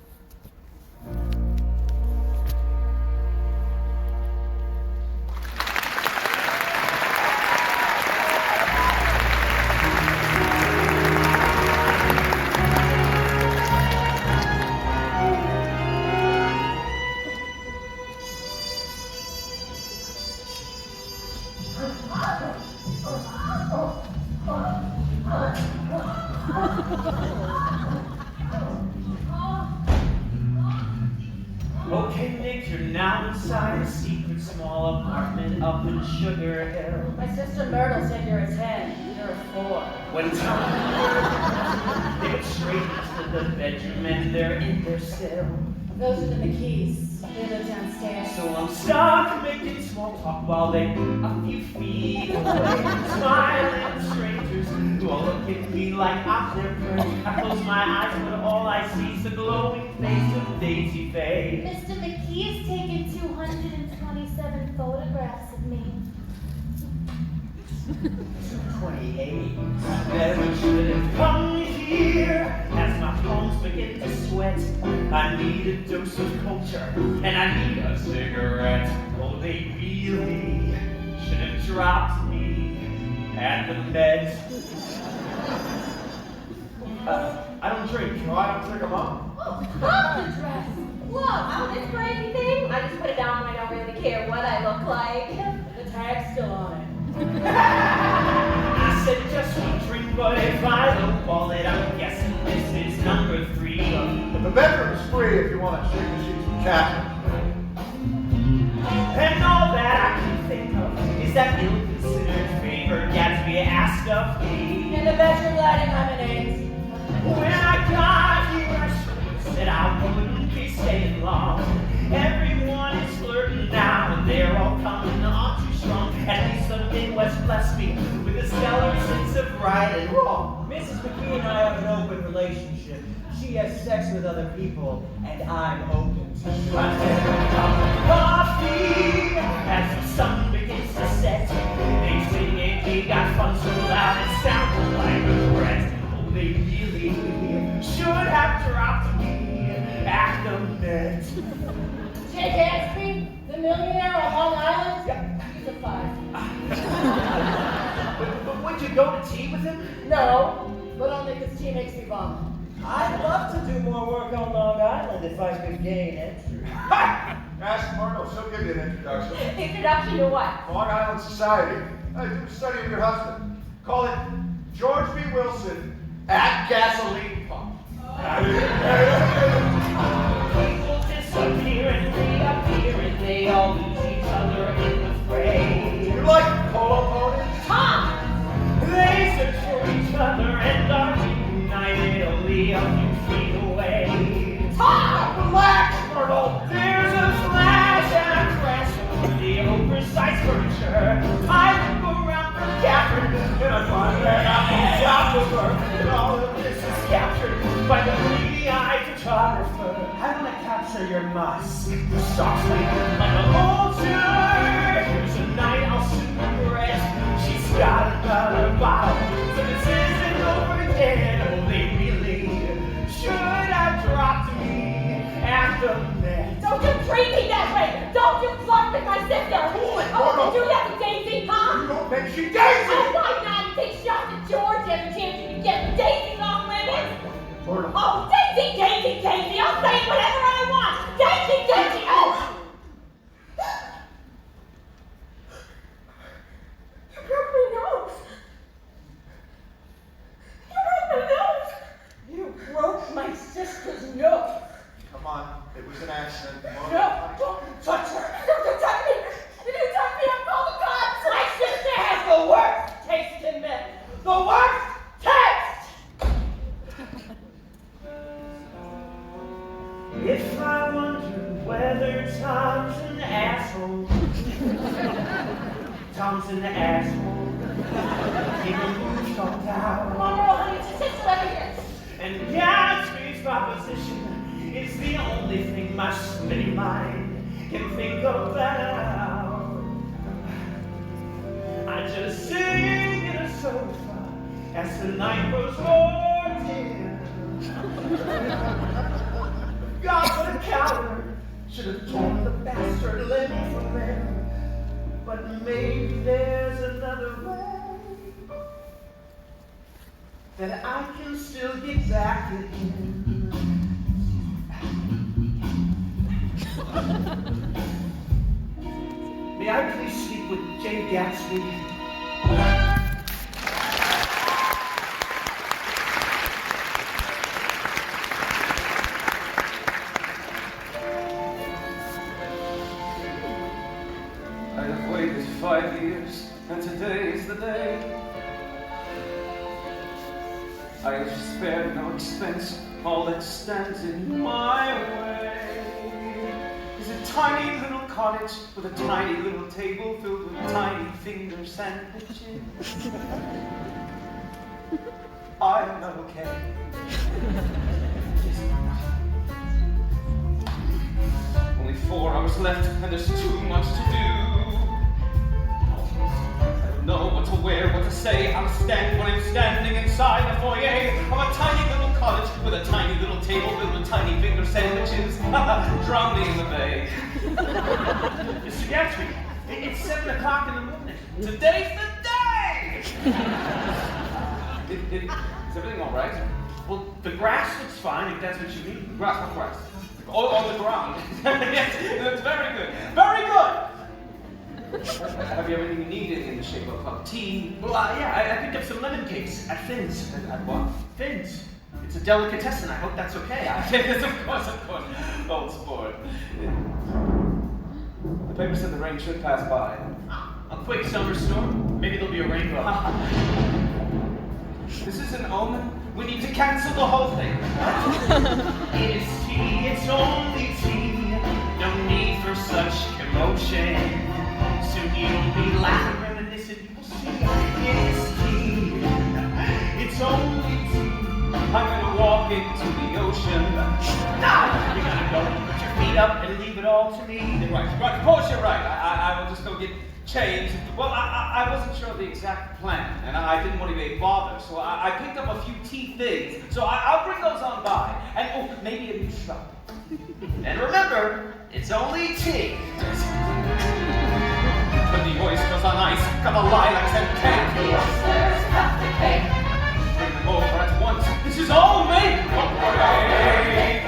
Okay, Nick, you're now inside a secret small apartment up in Sugar Hill. My sister Myrtle said you're a 10. You're a 4. When Tom they went straight into the bedroom and they're in there still. Those are the McKees. They live downstairs. So I'm stuck making small talk while they a few feet away. Smiling strangers who all look at me like I'm their prey. I close my eyes, but all I see is the glowing face of Daisy Faye. Mr. McKee has taken 227 photographs of me. 28. Never should have come here. As my palms begin to sweat, I need a dose of culture, and I need a cigarette. Oh, they really should have dropped me at the Met. I don't drink. No, I don't drink them up. Oh, pop the dress. Whoa, I don't look for anything. I just put it down when I don't really care what I look like. The tag's still on it. I said just one drink, but if I lowball it, I'm guessing this is number 3. But the bedroom's free if you want to shake the sheets with Catherine. And all that I can think of is that ill-considered favor Gatsby asked of me. In the bedroom lighting lemonades. When I got here, I should have said I wouldn't be staying long. Everyone is flirting now, and they're all coming on too strong. At least the Midwest blessed me with a stellar sense of right and wrong. Mrs. McKee and I have an open relationship. She has sex with other people, and I'm open to it. I take a cup of coffee as the sun begins to set. They sing and we got fun so loud it sounded like a threat. Oh, they really should have dropped me at the Met. Jay Gatsby, the millionaire on Long Island? He's a 5. But would you go to tea with him? No, but only because tea makes me vomit. I'd love to do more work on Long Island if I could gain entry. Ask Myrtle, she'll give you an introduction. Introduction to what? Long Island Society. Do a study of your husband. Call it George B. Wilson at Gasoline Pump. People disappear and reappear and they all lose each other in the fray. You like polo ponies? Tom! They search for each other and are reunited only a few feet away. Tom! Relax, Myrtle! There's a flash and a crash over the oversized furniture. I look around for Catherine and I find that I'm on top of her. And all of this is captured by the greedy-eyed photographer. How do I capture your musk? Softly, like a vulture. Here's a night I'll soon regret. She's got another bottle, so this isn't over yet. Oh, they really should have dropped me at the Met. Don't you treat me that way! Don't you flirt with my sister! Holy Oh, Myrtle! you do that to Daisy, huh? You don't think she Oh, Daisy! why not? You take shots at George every chance you can get with Daisy long limits? Myrtle. Oh, Daisy, Daisy, Daisy! I'll say whatever I want! Daisy, Daisy! Oh! You broke my nose! You broke my nose! You broke my sister's nose. Come on, it was an accident. No, don't touch her. Don't you touch me! If you touch me, I'll call the cops! My sister has the worst taste in men. The worst taste! If I wonder whether Tom's an asshole, Tom's an asshole. He moved on down. Come on, girl, honey, it's your sister over here. And Gatsby's proposition is the only thing my smitty mind can think about. I just sing in a sofa as the night grows more dim. God, what a coward! Should have torn the bastard limb from him. But maybe there's another way that I can still get back at him. May I please speak with Jay Gatsby? I have waited 5 years, and today is the day. I have spared no expense, all that stands in my way is a tiny little cottage with a tiny little table filled with tiny finger sandwiches. I'm okay. Only 4 hours left, and there's too much to do. I don't know what to wear, what to say, how to stand when I'm standing inside the foyer of a tiny little cottage with a tiny little table filled with tiny finger sandwiches. Drown me in the bay. Mr. Gatsby, it's 7 o'clock in the morning. Today's the day! Is everything all right? Well, the grass looks fine, if that's what you mean. Grass, what grass? Oh, on the ground. Yes, that's very good. Very good! Have you everything you need in the shape of a cup of tea? Well, yeah, I picked up some lemon cakes at Finn's. At what? Finn's. It's a delicatessen. I hope that's okay. Yes, of course. Old sport. The paper said the rain should pass by. A quick summer storm. Maybe there'll be a rainbow. This is an omen. We need to cancel the whole thing. It is tea, it's only tea. No need for such commotion. Soon you'll be laughing, reminiscing. You will see it is tea. It's only tea. I'm gonna walk into the ocean. No, you're gonna go put your feet up and leave it all to me. Right, of course you're right. I will just go get changed. Well, I wasn't sure of the exact plan, and I didn't want to be a bother, so I picked up a few tea things. So I'll bring those on by, and maybe a new shovel. And remember, it's only tea. Put the oysters on ice, got the lilacs and cake. The oysters, got the cake. Bring them over at once. This is all make or break.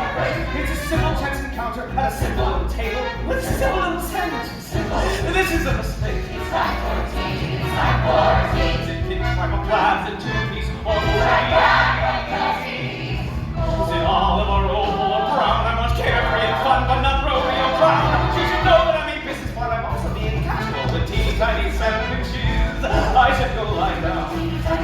It's a simple chance encounter at a simple little table with simple little sandwiches. This is a mistake. It's time for tea, it's time for tea. It's a pinstripe of plaids and 2-piece or is it olive or oval or brown? I'm much carefree and fun, but not rodeo brown. You should know that I mean business while I'm also being casual with teeny tiny sandwiches. I should go lie down. This tea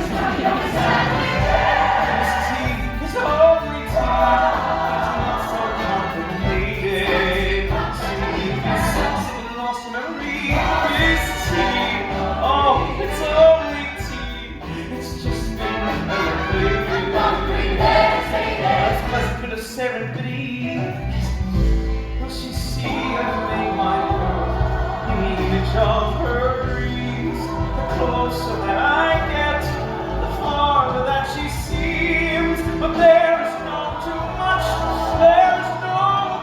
is only tea. It's not so complicated. See, this is lost memory. This tea, oh, it's only tea. It's just been elevated. It's a pleasant bit of serendipity. Will she see I've made my image of her breeze? The closer that I get, the farther that she seems. But there is no too much, there is no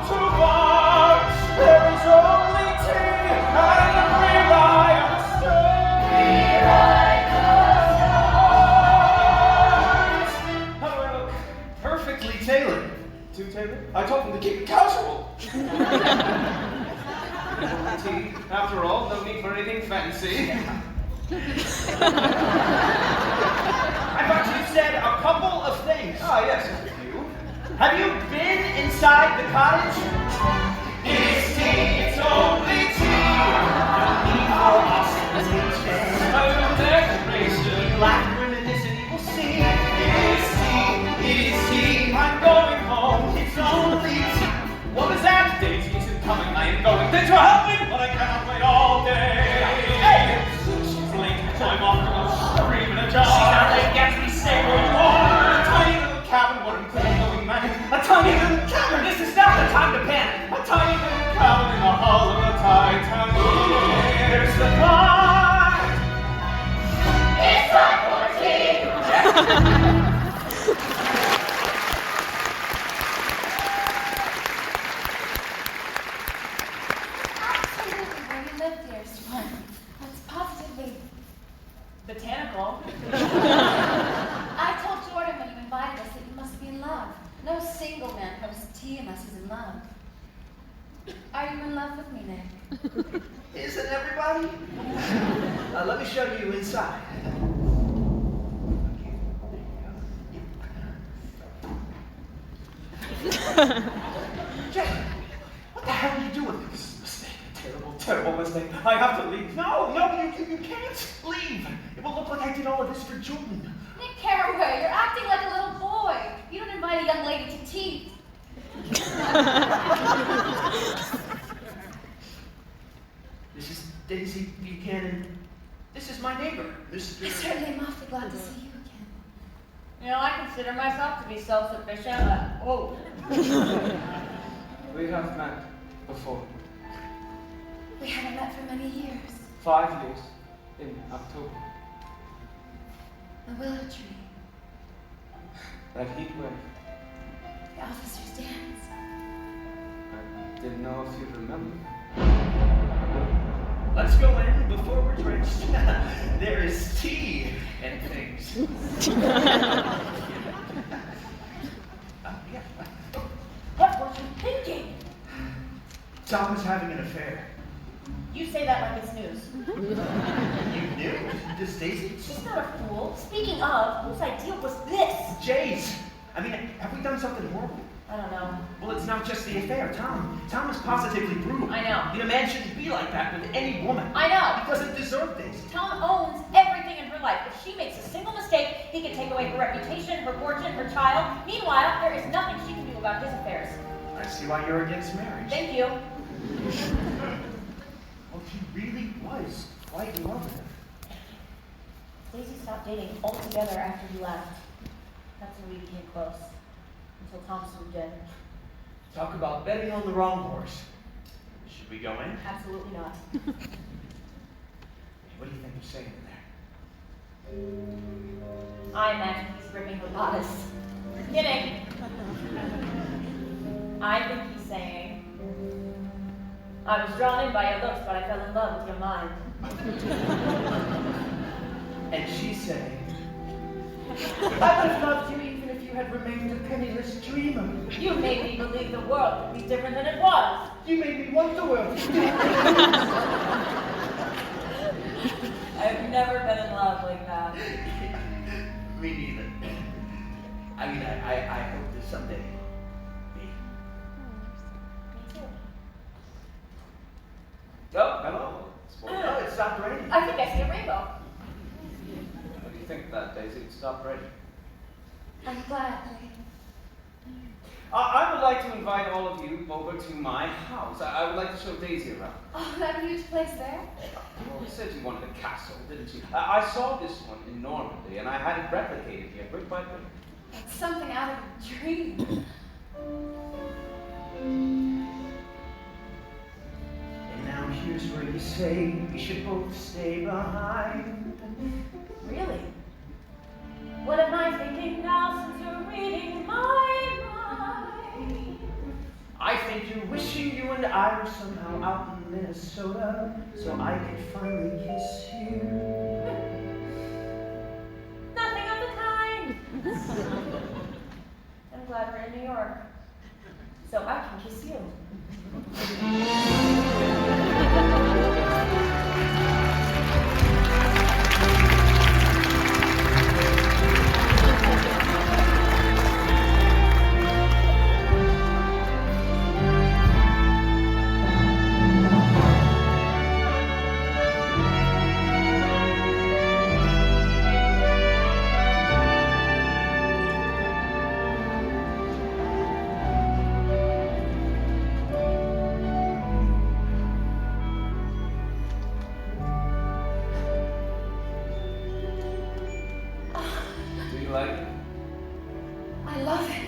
too much. There is only tea and a rewrite of the story. How do I look? Perfectly tailored. Too tailored? I told them to keep it casual. Tea, after all, no need for anything fancy. I thought you said a couple of things. Ah, yes, a few. Have you been inside the cottage? It's tea, it's only tea. No need for ostentation. A little decoration. Laugh, reminisce, and you will see. It's tea. I'm going home. It's only tea. What was that? Daisy isn't coming. I am going. Thanks for helping, but I cannot wait all day. Hey, she's late, so I'm off to go scream in a jar. She's not late, Gatsby, stay where you are. A tiny little cabin, what I'm going man. A tiny little cabin. This is not the time to panic. A tiny little cabin in the hull of the Titanic. There's the part. It's time for tea. Absolutely, where you live, dearest one. That's positively botanical. I told Jordan when you invited us that you must be in love. No single man hosts tea unless he's in love. Are you in love with me, Nick? Isn't everybody? Let me show you inside. Jay, what the hell are you doing? This is a mistake. A terrible, terrible mistake. I have to leave. No, you can't leave. It will look like I did all of this for Jordan. Nick Caraway, you're acting like a little boy. You don't invite a young lady to tea. This is Daisy Buchanan. This is my neighbor, Mr. I certainly am awfully glad to see you again. You know, I consider myself to be self-sufficient, but We have met before. We haven't met for many years. 5 years in October. The willow tree, That heat wave. the officer's dance. I didn't know if you'd remember. Let's go in before we're drenched. There is tea and things. what were you thinking? Tom is having an affair. You say that like it's news. You knew? Does Daisy? She's not a fool. Speaking of, whose idea was this? Jay's. I mean, have we done something horrible? I don't know. Well, it's not just the affair, Tom. Tom is positively brutal. I know. A man shouldn't be like that with any woman. I know. He doesn't deserve Daisy. Tom owns everything in her life. If she makes a single mistake, he can take away her reputation, her fortune, her child. Meanwhile, there is nothing she can do about his affairs. I see why you're against marriage. Thank you. Well, he really was quite in love with her. Daisy stopped dating altogether after he left. That's when we became close. Until Tom swooped in. Talk about betting on the wrong horse. Should we go in? Absolutely not. What do you think you're saying in there? I imagine he's ripping her bodice. Kidding. I think he's saying, I was drawn in by your looks, but I fell in love with your mind. And she's saying, I would have loved you even if you had remained a penniless dreamer. You made me believe the world could be different than it was. You made me want the world. I've never been in love like that. Me neither. I mean, I hope that someday. Me. Me too. Oh, hello. Oh, it stopped raining. I think I see a rainbow. What do you think of that, Daisy? It stopped raining. I'm glad, Jay. I would like to invite all of you over to my house. I would like to show Daisy around. Oh, that huge place there? You always said you wanted a castle, didn't you? I saw this one in Normandy, and I had it replicated here, brick by brick. It's something out of a dream. And now here's where you say we should both stay behind. Really? What am I thinking now since you're reading my mind? I think you're wishing you and I were somehow out in Minnesota so I could finally kiss you. Nothing of the kind. I'm glad we're in New York, so I can kiss you. Do you like it? I love it.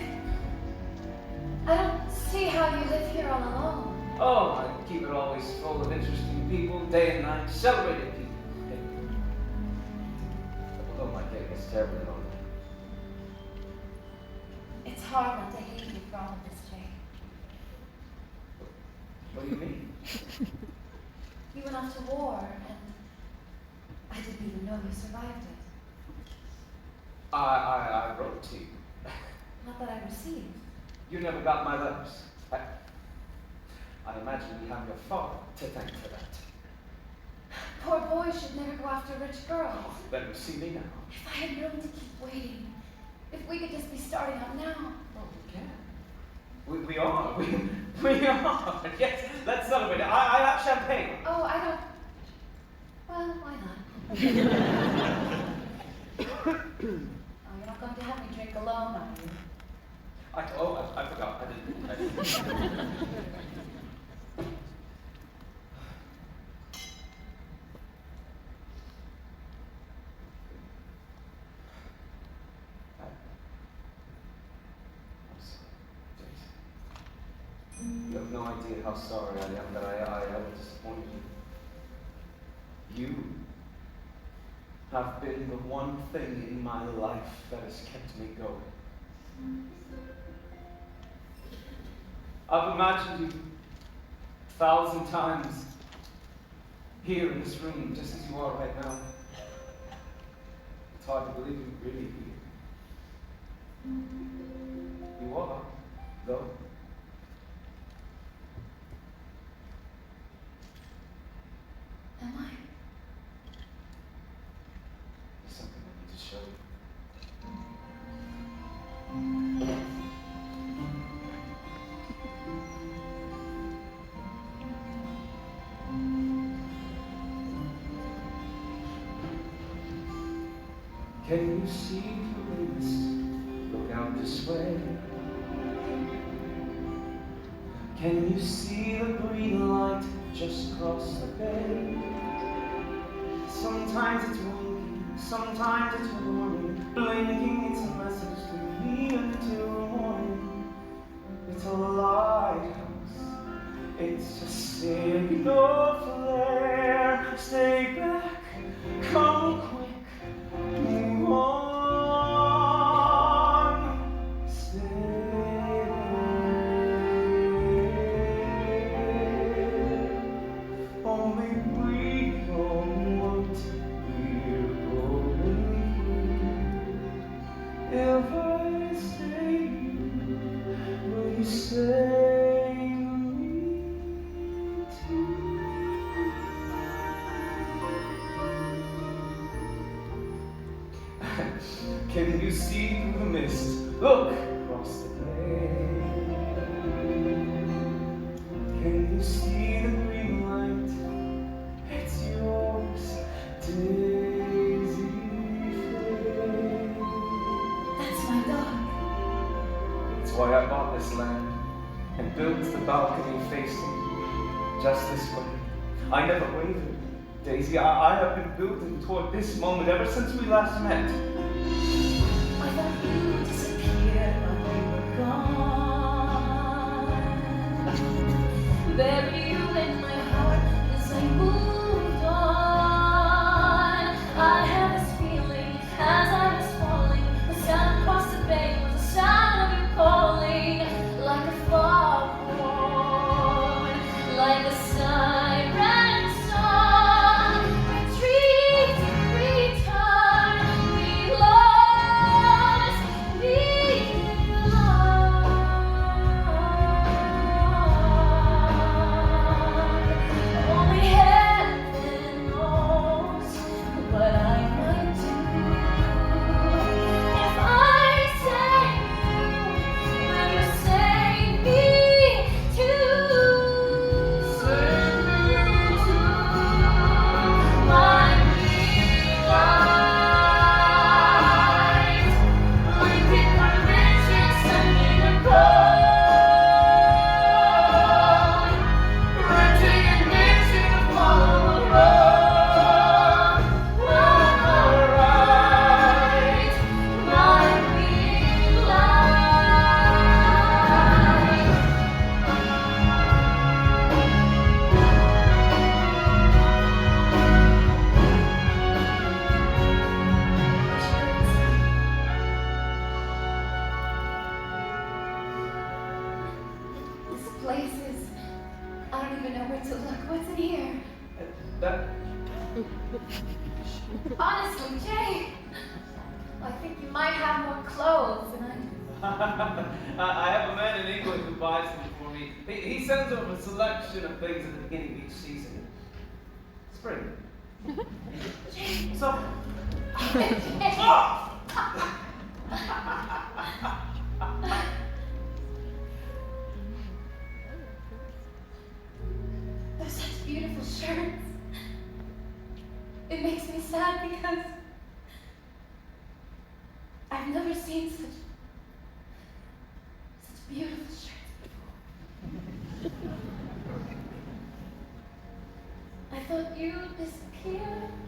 I don't see how you live here all alone. Oh, I keep it always full of interesting people, day and night, celebrated people. Oh, my day gets terribly lonely. It's hard not to hate you for all of this, Jay. What do you mean? You went off to war, and I didn't even know you survived it. I wrote to you. Not that I received. You never got my letters. I imagine you have your father to thank for that. Poor boys should never go after rich girls. Better see me now. If I had known to keep waiting, if we could just be starting out now. Oh, we can. We are. We are. Yes, let's celebrate. I have champagne. Oh, I don't. Well, why not? Oh, I forgot. I didn't. You have no idea how sorry I am that I ever disappointed you. You have been the one thing in my life that has kept me going. I've imagined you 1,000 times here in this room, just as you are right now. It's hard to believe you're really here. You are, though. Am I? There's something I need to show you. Can you see through the mist? Look out this way. Can you see the green light just across the bay? Sometimes it's winking, sometimes it's warning, blinking, it's a message to me until the morning. It's a lighthouse, it's a signal flare. Stay back, come quick, move on. Stay there. Only we know what we're going through. If I say you, will you say me too? Can you see through the mist? Look across the bay. Can you see the green light? It's yours, Daisy Faye. That's my dog. That's why I bought this land and built the balcony facing just this way. I never wavered, Daisy. I have been building toward this moment ever since we last met. I thought you disappeared when we were gone. Bury you in my heart as I moved on. I had this feeling as I was falling. The sound across the bay was the sound of you calling, like a foghorn, like a siren song. Retreat, return, we lost, we lost. Only heaven knows what I might do if I say you. Will you say me too? Say me too. My light, blinking conviction, sending a call, renting admission to follow the road. Right, my green light. This place is, I don't even know where to look. What's in here? That Honestly, Jay, I think you might have more clothes than I. I have a man in England who buys them for me. He sends over a selection of things at the beginning of each season. Spring. So. They're such beautiful shirts. It makes me sad because I've never seen thought you'd disappear.